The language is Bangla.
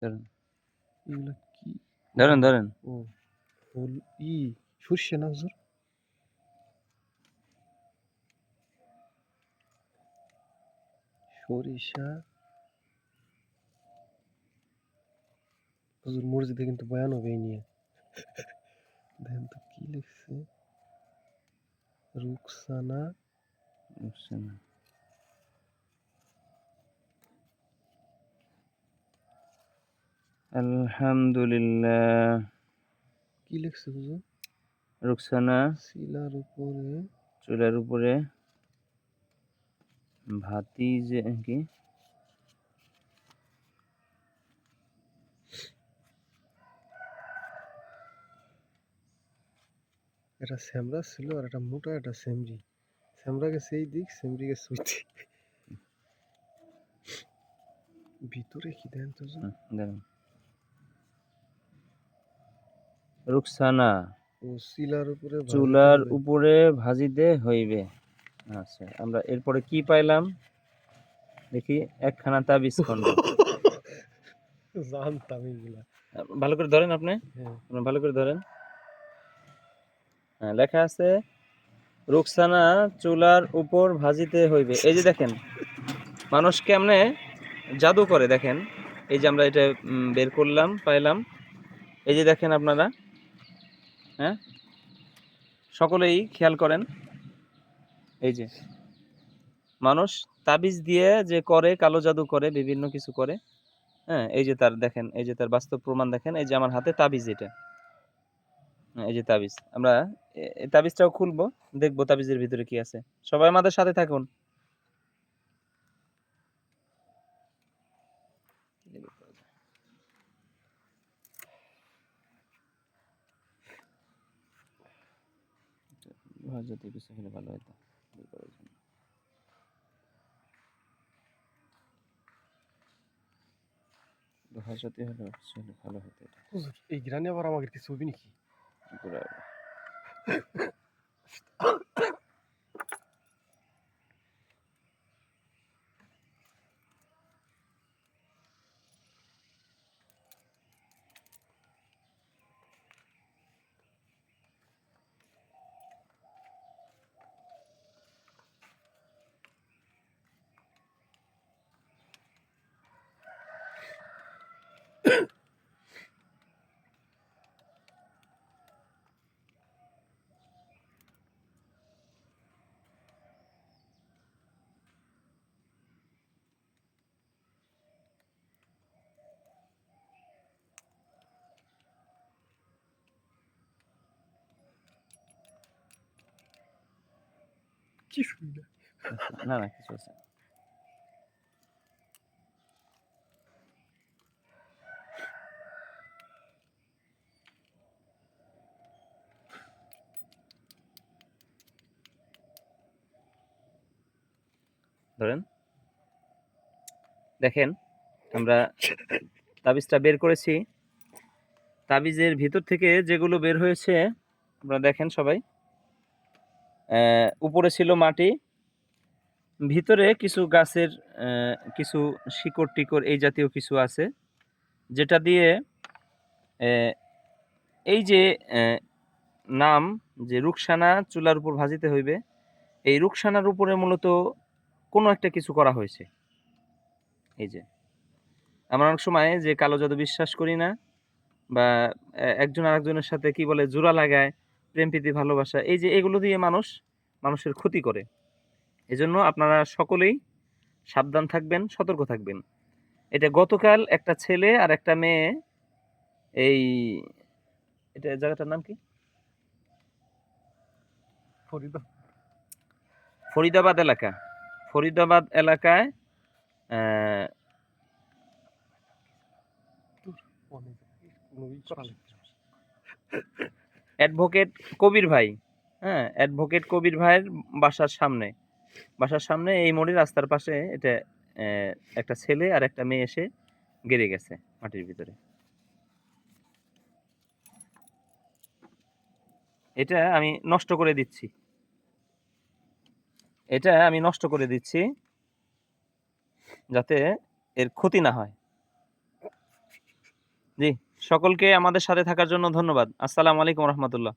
ধরেন এগুলো কি? ধরেন ধরেন ও হল সর্ষে না হুজুর? সরিষা হুজুর, মসজিদে কিন্তু বয়ান হবে এই নিয়ে। দেখেন তো কি লিখছে, রুকসানা। বুঝছেন না। আলহামদুলিল্লাহ। কি লিখছে হুজুর? রুকসানা শিলার উপরে চুলার উপরে ভাতি যে কি এটা শ্যামরা ছিল আর এটা মোটা, এটা সেমরি। শ্যামরা গেছে এই দিক, সেমরি গেছে ওই দিক। ভিতরে কি দেন তো হুজুর? ধরেন রুকসানা ও শিলার উপরে ভাজিতে চুলার হবে। উপরে ভাজিতে হইবে। আচ্ছা, আমরা এরপরে কি পাইলাম দেখি, একখানা তাবিজ খণ্ড। জানতাম এইগুলা। ভালো করে ধরেন আপনি, হ্যাঁ, ভালো করে ধরেন। হ্যাঁ, লেখা আছে রুকসানা চুলার উপর ভাজিতে হইবে। এই যে দেখেন মানুষ কেমনে জাদু করে, দেখেন এই যে আমরা এটা বের করলাম, পাইলাম। এই যে দেখেন আপনারা, হ্যাঁ সকলেই খেয়াল করেন, এই যে মানুষ তাবিজ দিয়ে যে করে, কালো জাদু করে, বিভিন্ন কিছু করে। হ্যাঁ, এই যে তার দেখেন, এই যে তার বাস্তব প্রমাণ দেখেন, এই যে আমার হাতে তাবিজ এটা। হ্যাঁ, এই যে তাবিজ, আমরা এই তাবিজটাও খুলবো, দেখবো তাবিজের ভিতরে কি আছে। সবাই আমাদের সাথে থাকুন। যদি কিছু হলে ভালো হতো বের করার জন্য। যদি হলে কিছু হলে ভালো হতো এটা। হুজুর এই গ্রানে আবার আমাকে কিছু ছবি নাকি? পুরা কি শুনি না। না না কিছু আছে। ধরেন দেখেন, আমরা তাবিজটা বের করেছি। তাবিজের ভিতর থেকে যেগুলো বের হয়েছে আপনারা দেখেন সবাই। উপরে ছিল মাটি, ভিতরে কিছু গাছের কিছু শিকড় টিকড় এই জাতীয় কিছু আছে, যেটা দিয়ে এই যে নাম যে রুকসানা চুলার উপর ভাজিতে হইবে, এই রুকসানার উপরে মূলত কোনো একটা কিছু করা হয়েছে। এই যে আমরা অনেক সময় যে কালো জাদু বিশ্বাস করি না, বা একজন আরেকজনের সাথে কি বলে জোড়া লাগায়, প্রেম প্রীতি ভালোবাসা, এই যে এগুলো দিয়ে মানুষের ক্ষতি করে। এজন্য আপনারা সকলেই সাবধান থাকবেন, সতর্ক থাকবেন। এটা গতকাল একটা ছেলে আর একটা মেয়ে, এই এটা জায়গাটার নাম কি, ফরিদাবাদ এলাকা, ফরিদাবাদ এলাকায় অ্যাডভোকেট কবির ভাই, হ্যাঁ অ্যাডভোকেট কবির ভাইয়ের বাসার সামনে এই মোড়ে রাস্তার পাশে এটা একটা ছেলে আর একটা মেয়ে এসে গেড়ে গেছে মাটির ভিতরে। এটা আমি নষ্ট করে দিচ্ছি, যাতে এর ক্ষতি না হয়। জি, সকলকে আমাদের সাথে থাকার জন্য ধন্যবাদ। আসসালামু আলাইকুম রহমতুল্লাহ।